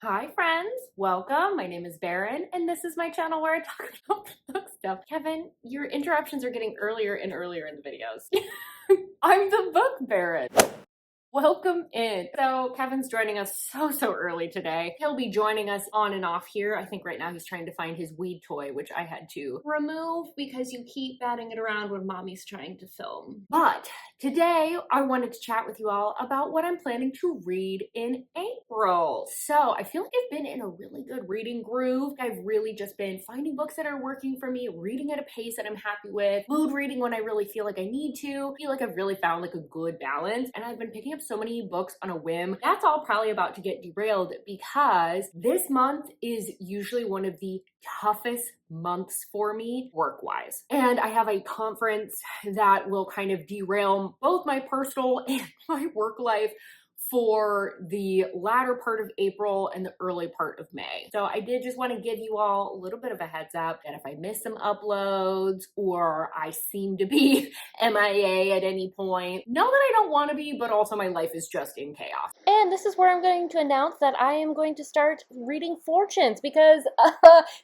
Hi friends, welcome. My name is Baron and this is my channel where I talk about book stuff. Kevin, your interruptions are getting earlier and earlier in the videos. I'm the book Baron. Welcome in. So Kevin's joining us so early today. He'll be joining us on and off here. I think right now he's trying to find his weed toy, which I had to remove because you keep batting it around when mommy's trying to film. But today I wanted to chat with you all about what I'm planning to read in April. So I feel like I've been in a really good reading groove. I've really just been finding books that are working for me, reading at a pace that I'm happy with, mood reading when I really feel like I need to. I feel like I've really found like a good balance, and I've been picking up so many books on a whim. That's all probably about to get derailed because this month is usually one of the toughest months for me work-wise. And I have a conference that will kind of derail both my personal and my work life for the latter part of April and the early part of May. So I did just want to give you all a little bit of a heads up that if I miss some uploads or I seem to be MIA at any point, know that I don't want to be, but also my life is just in chaos. And this is where I'm going to announce that I am going to start reading fortunes because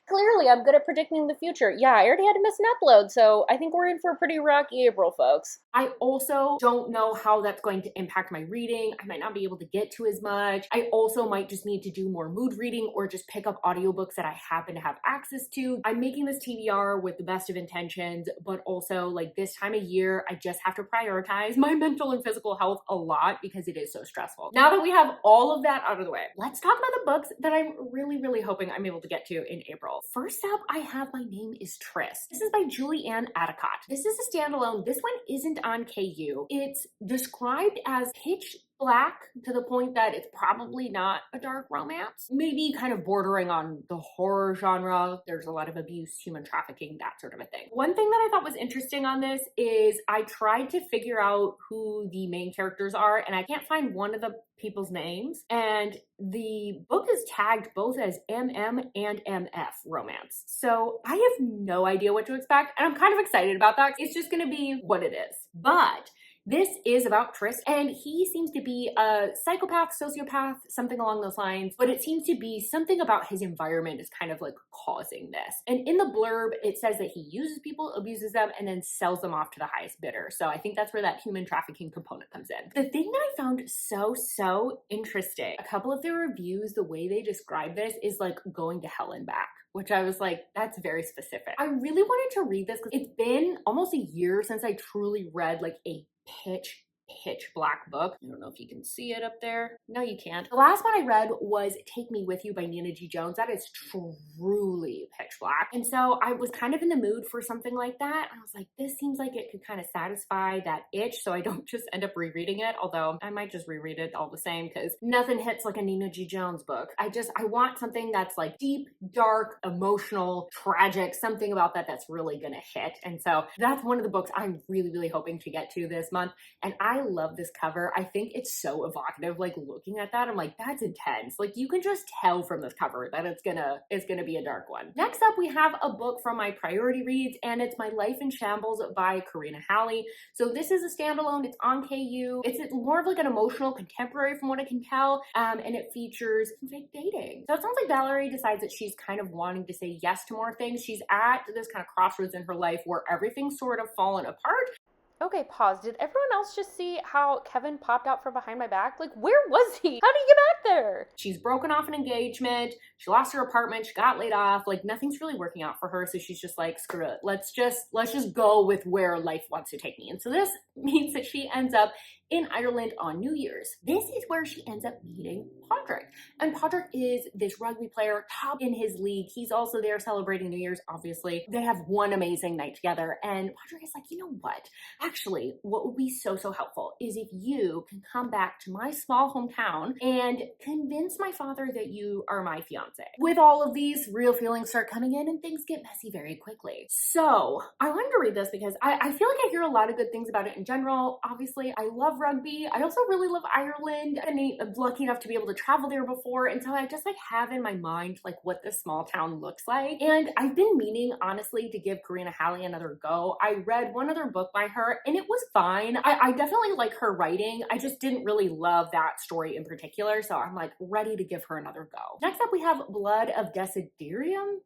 clearly I'm good at predicting the future. Yeah, I already had to miss an upload, so I think we're in for a pretty rocky April, folks. I also don't know how that's going to impact my reading. I might not be able to get to as much. I also might just need to do more mood reading or just pick up audiobooks that I happen to have access to. I'm making this TBR with the best of intentions, but also like this time of year, I just have to prioritize my mental and physical health a lot because it is so stressful. Now that we have all of that out of the way, let's talk about the books that I'm really hoping I'm able to get to in April. First up, I have My Name is Tris. This is by Julie Ann Adicott. This is a standalone. This one isn't on KU. It's described as pitch black to the point that it's probably not a dark romance. Maybe kind of bordering on the horror genre. There's a lot of abuse, human trafficking, that sort of a thing. One thing that I thought was interesting on this is I tried to figure out who the main characters are and I can't find one of the people's names, and the book is tagged both as MM and MF romance. So I have no idea what to expect, and I'm kind of excited about that. It's just gonna be what it is. But this is about Tris, and he seems to be a psychopath, sociopath, something along those lines, but it seems to be something about his environment is kind of like causing this. And in the blurb, it says that he uses people, abuses them, and then sells them off to the highest bidder. So I think that's where that human trafficking component comes in. The thing that I found so interesting, a couple of their reviews, the way they describe this is like going to hell and back, which I was like, that's very specific. I really wanted to read this because it's been almost a year since I truly read like a pitch black book. I don't know if you can see it up there. No, you can't. The last one I read was Take Me With You by Nina G. Jones. That is truly pitch black. And so I was kind of in the mood for something like that. I was like, this seems like it could kind of satisfy that itch so I don't just end up rereading it, although I might just reread it all the same because nothing hits like a Nina G. Jones book. I want something that's like deep, dark, emotional, tragic, something about that that's really gonna hit. And so that's one of the books I'm really hoping to get to this month. And I love this cover. I think it's so evocative. Like looking at that, I'm like, that's intense. Like you can just tell from this cover that it's gonna be a dark one. Next up, we have a book from my priority reads, and it's My Life in Shambles by Karina Halley. So this is a standalone. It's on KU. It's more of like an emotional contemporary from what I can tell, and it features fake dating. So it sounds like Valerie decides that she's kind of wanting to say yes to more things. She's at this kind of crossroads in her life where everything's sort of fallen apart. Okay, pause. Did everyone else just see how Kevin popped out from behind my back? Like, where was he? How did he get back there? She's broken off an engagement. She lost her apartment. She got laid off. Like nothing's really working out for her. So she's just like, screw it. Let's just go with where life wants to take me. And so this means that she ends up in Ireland on New Year's. This is where she ends up meeting Padraig. And Padraig is this rugby player, top in his league. He's also there celebrating New Year's, obviously. They have one amazing night together. And Padraig is like, you know what? Actually, what would be so helpful is if you can come back to my small hometown and convince my father that you are my fiance. With all of these, real feelings start coming in and things get messy very quickly. So I wanted to read this because I feel like I hear a lot of good things about it in general. Obviously, I love rugby. I also really love Ireland, and I'm lucky enough to be able to travel there before. And so I just like have in my mind like what this small town looks like. And I've been meaning honestly to give Karina Halley another go. I read one other book by her and it was fine. I definitely like her writing. I just didn't really love that story in particular. So I'm like ready to give her another go. Next up, we have Blood of Desiderium,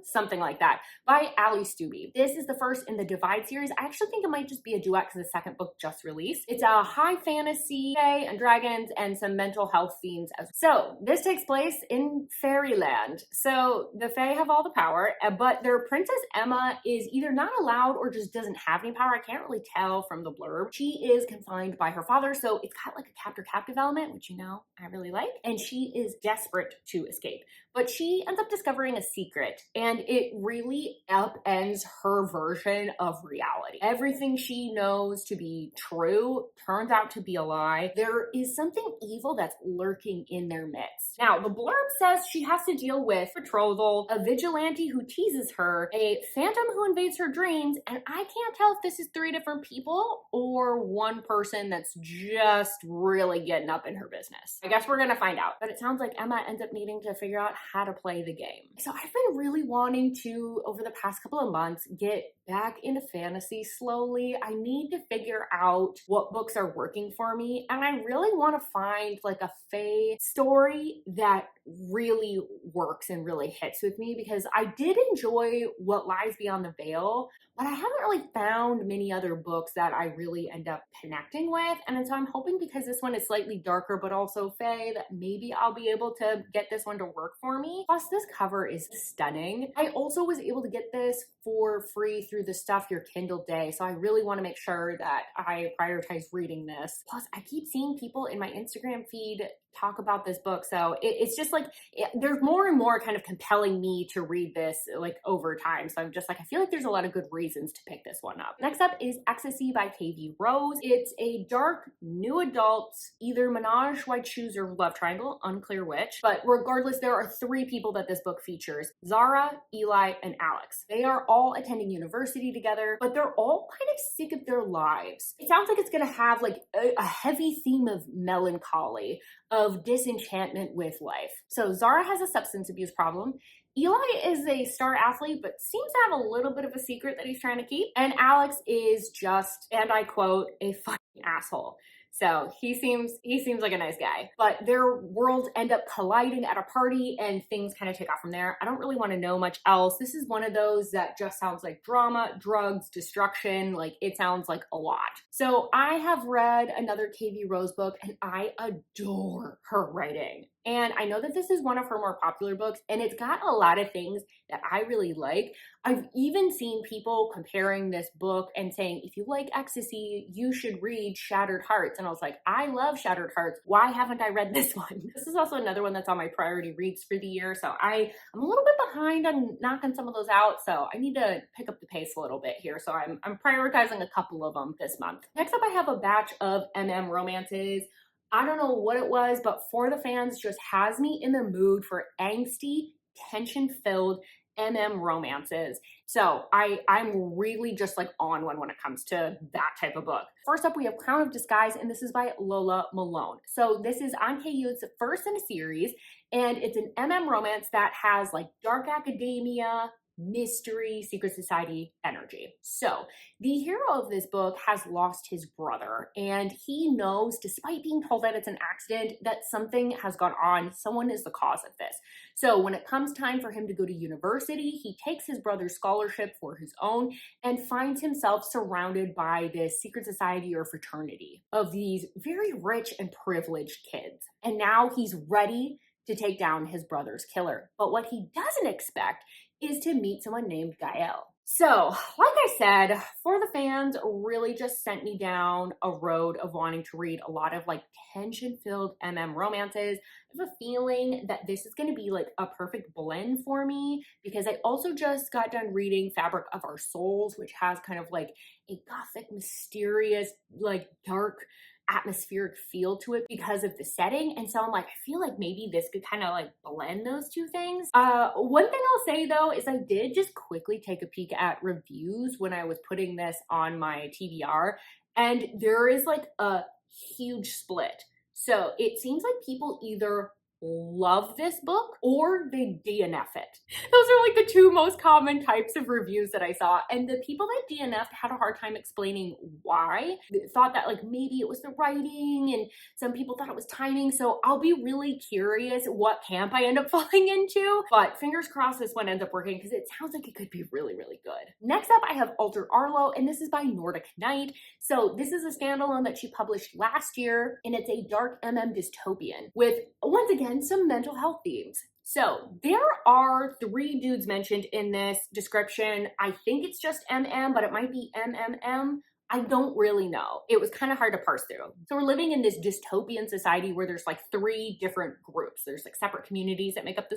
something like that, by Ali Stubbe. This is the first in the Divide series. I actually think it might just be a duet because the second book just released. It's a high fantasy, fae and dragons and some mental health themes as well. So this takes place in fairyland. So the fae have all the power, but their princess Emma is either not allowed or just doesn't have any power. I can't really tell from the blurb. She is confined by her father, so it's got like a captor-captive element, which you know I really like, and she is desperate to escape. But she ends up discovering a secret, and it really upends her version of reality. Everything she knows to be true turns out to be a lie. There is something evil that's lurking in their midst. Now, the blurb says she has to deal with betrothal, a vigilante who teases her, a phantom who invades her dreams, and I can't tell if this is 3 different people or one person that's just really getting up in her business. I guess we're gonna find out. But it sounds like Emma ends up needing to figure out how to play the game. So I've been really wanting to, over the past couple of months, get back into fantasy slowly. I need to figure out what books are working for me, and I really want to find like a fae story that really works and really hits with me, because I did enjoy What Lies Beyond the Veil, but I haven't really found many other books that I really end up connecting with. And so I'm hoping, because this one is slightly darker but also fae, that maybe I'll be able to get this one to work for me. Plus, this cover is stunning. I also was able to get this for free through the Stuff Your Kindle Day, so I really want to make sure that I prioritize reading this. Plus, I keep seeing people in my Instagram feed talk about this book, so it's just like there's more and more kind of compelling me to read this like over time. So I'm just like, I feel like there's a lot of good reasons to pick this one up. Next up is Ecstasy by KV Rose. It's a dark new adult, either menage, white shoes, or love triangle, unclear which, but regardless, there are 3 people that this book features: Zara, Eli, and Alex. They are all attending university together, but they're all kind of sick of their lives. It sounds like it's gonna have like a heavy theme of melancholy, of disenchantment with life. So Zara has a substance abuse problem. Eli is a star athlete, but seems to have a little bit of a secret that he's trying to keep. And Alex is just, and I quote, a fucking asshole. So he seems like a nice guy, but their worlds end up colliding at a party and things kind of take off from there. I don't really want to know much else. This is one of those that just sounds like drama, drugs, destruction. Like, it sounds like a lot. So I have read another KV Rose book and I adore her writing. And I know that this is one of her more popular books, and it's got a lot of things that I really like. I've even seen people comparing this book and saying, if you like Ecstasy, you should read Shattered Hearts. And I was like, I love Shattered Hearts. Why haven't I read this one? This is also another one that's on my priority reads for the year. So I'm a little bit behind on knocking some of those out. So I need to pick up the pace a little bit here. So I'm prioritizing a couple of them this month. Next up, I have a batch of romances. I don't know what it was, but For the Fans just has me in the mood for angsty, tension-filled romances. So I'm really just like on one when it comes to that type of book. First up, we have Crown of Disguise, and this is by Lola Malone. So this is on KU. It's the first in a series, and it's an romance that has like dark academia, mystery, secret society energy. So the hero of this book has lost his brother, and he knows, despite being told that it's an accident, that something has gone on. Someone is the cause of this. So when it comes time for him to go to university, he takes his brother's scholarship for his own and finds himself surrounded by this secret society or fraternity of these very rich and privileged kids. And now he's ready to take down his brother's killer. But what he doesn't expect is to meet someone named Gael. So, like I said, For the Fans really just sent me down a road of wanting to read a lot of like tension-filled romances. I have a feeling that this is going to be like a perfect blend for me, because I also just got done reading Fabric of Our Souls, which has kind of like a gothic, mysterious, like dark atmospheric feel to it because of the setting. And so I'm like, I feel like maybe this could kind of like blend those two things. One thing I'll say though is I did just quickly take a peek at reviews when I was putting this on my TBR, And there is like a huge split. So it seems like people either love this book or they DNF it. Those are like the two most common types of reviews that I saw. And the people that DNF'd had a hard time explaining why. They thought that like maybe it was the writing, and some people thought it was timing. So I'll be really curious what camp I end up falling into. But fingers crossed this one ends up working, because it sounds like it could be really, really good. Next up, I have Alter Arlo, and this is by Nordic Knight. So this is a standalone that she published last year, and it's a dark dystopian with, once again, some mental health themes. So there are 3 dudes mentioned in this description. I think it's just but it might be MMM. I don't really know. It was kind of hard to parse through. So we're living in this dystopian society where there's like 3 different groups. There's like separate communities that make up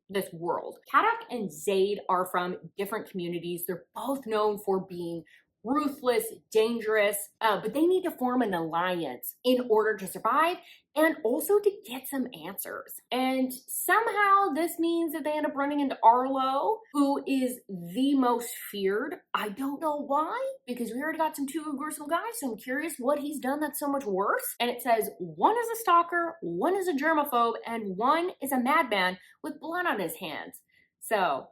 this world. Kadak and Zaid are from different communities. They're both known for being ruthless, dangerous, but they need to form an alliance in order to survive and also to get some answers. And somehow this means that they end up running into Arlo, who is the most feared. I don't know why, because we already got some 2 gruesome guys, so I'm curious what he's done that's so much worse. And it says 1 is a stalker, 1 is a germaphobe, and 1 is a madman with blood on his hands. So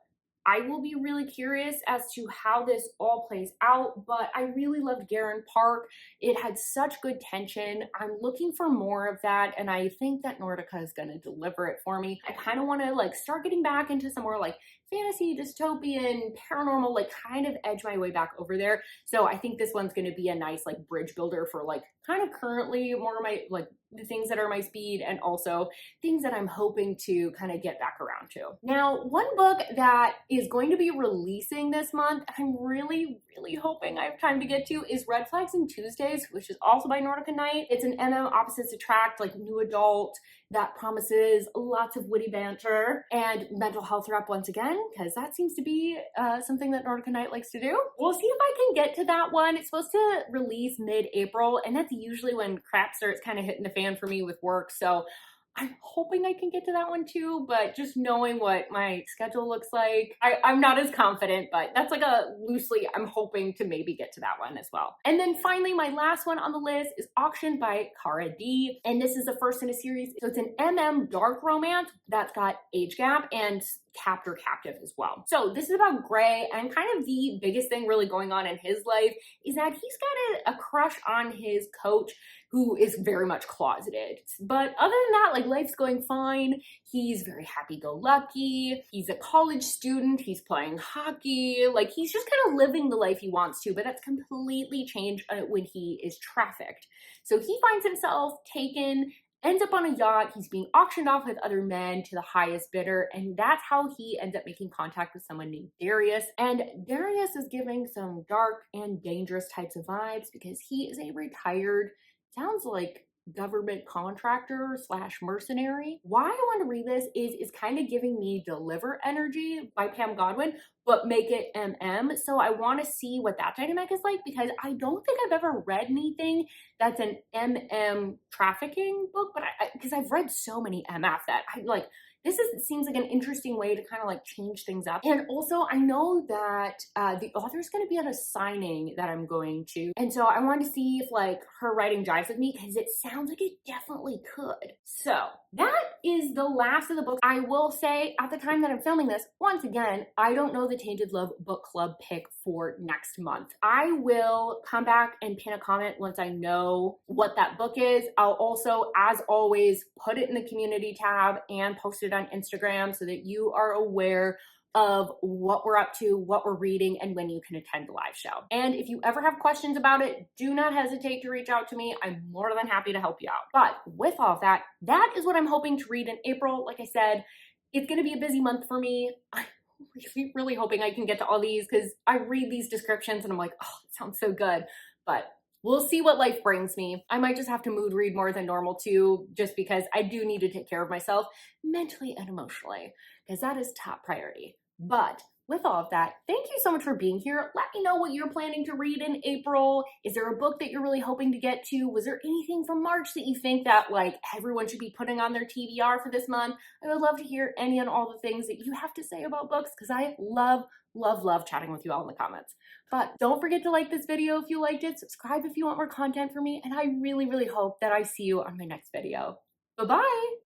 I will be really curious as to how this all plays out, but I really loved Garen Park. It had such good tension. I'm looking for more of that, and I think that Nordica is going to deliver it for me. I kind of want to like start getting back into some more like fantasy, dystopian, paranormal, like kind of edge my way back over there. So I think this one's going to be a nice like bridge builder for like kind of currently more of my like the things that are my speed, and also things that I'm hoping to kind of get back around to. Now, one book that is going to be releasing this month, I'm really hoping I have time to get to, is Red Flags and Tuesdays, which is also by Nordica Knight. It's an opposites attract, like new adult that promises lots of witty banter and mental health rep once again, because that seems to be something that Nordica Knight likes to do. We'll see if I can get to that one. It's supposed to release mid-April, and that's usually when crap starts kind of hitting the fan for me with work. So I'm hoping I can get to that one too, but just knowing what my schedule looks like, I'm not as confident, but that's like a loosely, I'm hoping to maybe get to that one as well. And then finally, my last one on the list is Auction by Cara D. And this is the first in a series. So it's an dark romance that's got age gap and captor captive as well. So this is about Gray, and kind of the biggest thing really going on in his life is that he's got a crush on his coach, who is very much closeted. But other than that, like life's going fine. He's very happy-go-lucky. He's a college student. He's playing hockey. Like he's just kind of living the life he wants to, but that's completely changed when he is trafficked. So he finds himself taken, ends up on a yacht. He's being auctioned off with other men to the highest bidder, and that's how he ends up making contact with someone named Darius. And Darius is giving some dark and dangerous types of vibes because he is a retired, sounds like government contractor slash mercenary. Why I want to read this is kind of giving me Deliver energy by Pam Godwin, but make it So I want to see what that dynamic is like, because I don't think I've ever read anything that's an trafficking book, but because I've read so many MF that I like, seems like an interesting way to kind of like change things up. And also I know that the author is going to be at a signing that I'm going to. And so I wanted to see if like her writing jives with me, because it sounds like it definitely could. So that is the last of the books. I will say at the time that I'm filming this, once again, I don't know the Tainted Love book club pick for next month. I will come back and pin a comment once I know what that book is. I'll also, as always, put it in the community tab and post it on Instagram so that you are aware of what we're up to, what we're reading, and when you can attend the live show. And if you ever have questions about it, do not hesitate to reach out to me. I'm more than happy to help you out. But with all of that, that is what I'm hoping to read in April. Like I said, it's going to be a busy month for me. I'm really hoping I can get to all these, because I read these descriptions and I'm like, oh, it sounds so good. But we'll see what life brings me. I might just have to mood read more than normal too, just because I do need to take care of myself mentally and emotionally, because that is top priority. But with all of that, thank you so much for being here. Let me know what you're planning to read in April. Is there a book that you're really hoping to get to? Was there anything from March that you think that like everyone should be putting on their TBR for this month? I would love to hear any and all the things that you have to say about books because I love chatting with you all in the comments. But don't forget to like this video if you liked it, subscribe if you want more content from me, and I really hope that I see you on my next video. Bye-bye!